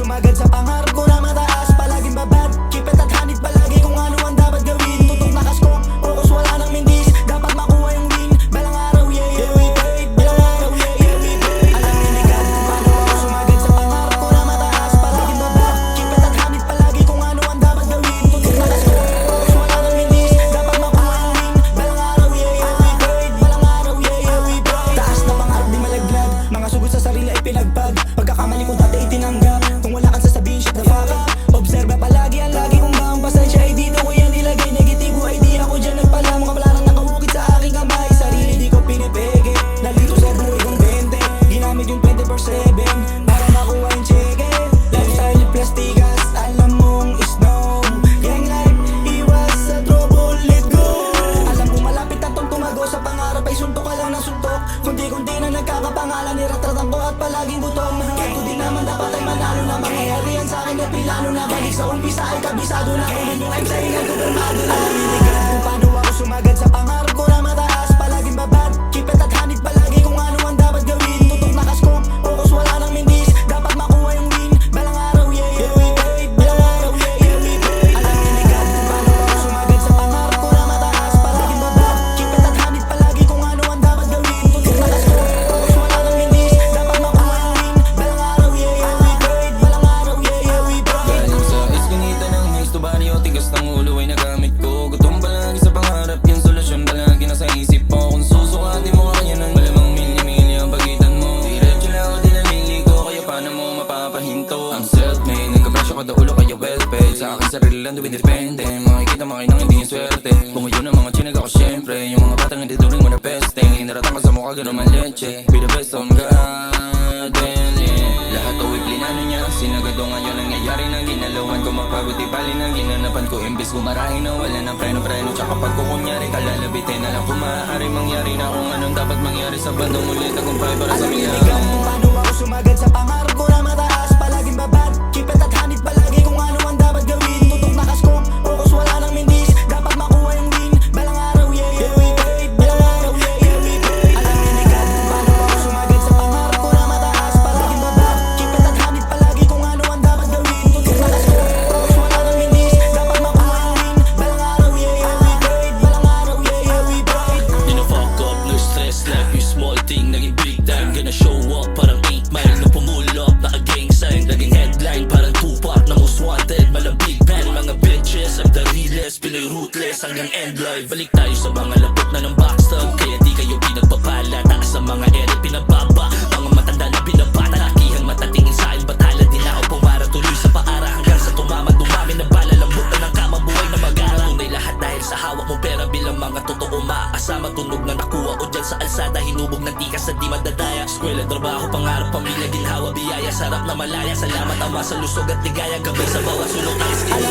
sumagad sa pangarap ko na mataas. Palaging babad, keep it at hanit palagi kung ano ang dapat gawin. Tutok na kaskop, focus wala nang mindis. Dapat makuha yung win, balang araw yeah we pray. Balang araw yeah we pray. Alam ni God kung paano ako sumagad sa pangarap ko na mataas. Palaging babad, keep it at hanit palagi kung ano ang dapat gawin. Tutok na kaskop, focus wala nang mindis. Dapat makuha yung win, balang araw yeah we pray. Balang araw yeah we pray. Taas na pangarap di malaglag, mga sugod sa sarili ay pinagpag. Pagkakamali kong dati itinanggap, kung wala kang sasabihin shit na fuck up. Obserba palagi ang lagi kung ba ang pasensya ay dito ko yan nilagay. Negatibo ay di ako dyan nagpala. Mga kapalarang nakahukit sa aking kamay. Sarili di ko pinipeke, nalito sa buhay kong 20. Ginamit yung 24/7 para makuha yung cheque. Lifestyle yung plastikas, alam mong is no. Gang life, iwas sa trouble, let go. Alam kong malapit na tong tumago, sa pangarap ay suntok ka lang ng suntok. Kunti-kunti na nagkakapangalan, niratratan ko at palaging gutom. Kahit ko di naman dapat ay manalo na mangyayari yan sa akin at pilano na. Balik sa umpisa ay kabisado na. Kung yung I'm saying ay kumpirmado na. Alam ni God kung paano ako sumagad sa pangarap ko na mataas. Palaging babad, keep it at hanit palagi kung ano ang dapat gawin. Tutok na kaskop, focus wala nang mindis. Dapat makuha yung win, balang araw yeah we pray. Balang araw yeah we pray. Alam ni God kung paano ako sumagad sa pangarap ko na mataas. Palaging babad, keep it at hanit palagi kung ano ang dapat gawin. Tutok na kaskop, focus wala nang mindis. Dapat makuha yung win, balang araw yeah we pray. Balang araw yeah we pray. Galing sa iskinita ng histo baryo, tigas ng ulo ay nagamit ko. Gutom palagi sa pangarap, yung solusyon palagi nasa isip mo. Kung susukatin mo kanya ng malamang milya-milya ang pagitan mo. Diretso lang ako din naliligo, kaya paano mo mapapahinto? Ang self-made, nagkapresyo kada ulo kaya well-paid. Sa akin sarili lang doon depende. Makikita makinang hindi yung swerte. Kung yun ang mga chinag ako syempre. Yung mga batang hindi turing mo na peste. Inaratang ka sa mukha gano'n man leche. Be the best on God and yeah. Lahat o iplinano niya, sinagado ngayon nangyayari ng ginalawan ko. Mapagod ipalin ang ginanapan ko. Imbis kumarahin na wala ng preno-preno. Tsaka pag kukunyari kalalabitin na lang kung maaari mangyari na kung anong dapat mangyari sa bandang ulit. Tagumpay para sa Alam ni mga God kung paano ako sumagad sa pangarap ko na mataas. Palaging babad, keep it at hanit palagi kung ano ang dapat gawin. Tutok na kaskop, focus wala nang mindis. Dapat makuha yung win, balang araw yeah we pray. Balang araw yeah we pray. Alam ni God kung paano ako sumagad sa pangarap ko na mataas. Palaging babad, keep it at hanit palagi kung ano ang dapat gawin. Tutok na kaskop, focus wala nang mindis. Dapat makuha yung win, balang araw yeah we pray. Balang araw yeah we pray. You know fuck up, no stress. Life is small thing, naging big time. Gonna show up parang 8 mile. No pumull up, naka-gang sign. Naging headline parang Tupac na most wanted. Malang big band, mga bitches. I'm the realest, Pinoy ruthless hanggang end life. Balik tayo sa mga lapok na ng backstab. Kaya di kayo pinagpapala. Taas sa mga ere pinababa. Mga matanda na binabata. Lakihan matatingin sa akin, batala din ako pumara. Tuloy sa paara hanggang sa tumama. Dumami na bala, lambutan ng kama. Buhay na mag-ara. Tunay lahat dahil sa hawak mong pera. Bilang mga totoo maasama. Tunog na nakuha o dyan sa alsada. Hinubog ng tikas sa di madadaya. Eskwela, trabaho, pangarap, pamilya, ginhawa, biyaya. Sarap na malaya, salamat ama sa lusog at ligaya. Gabay sa bawat sulong ayos.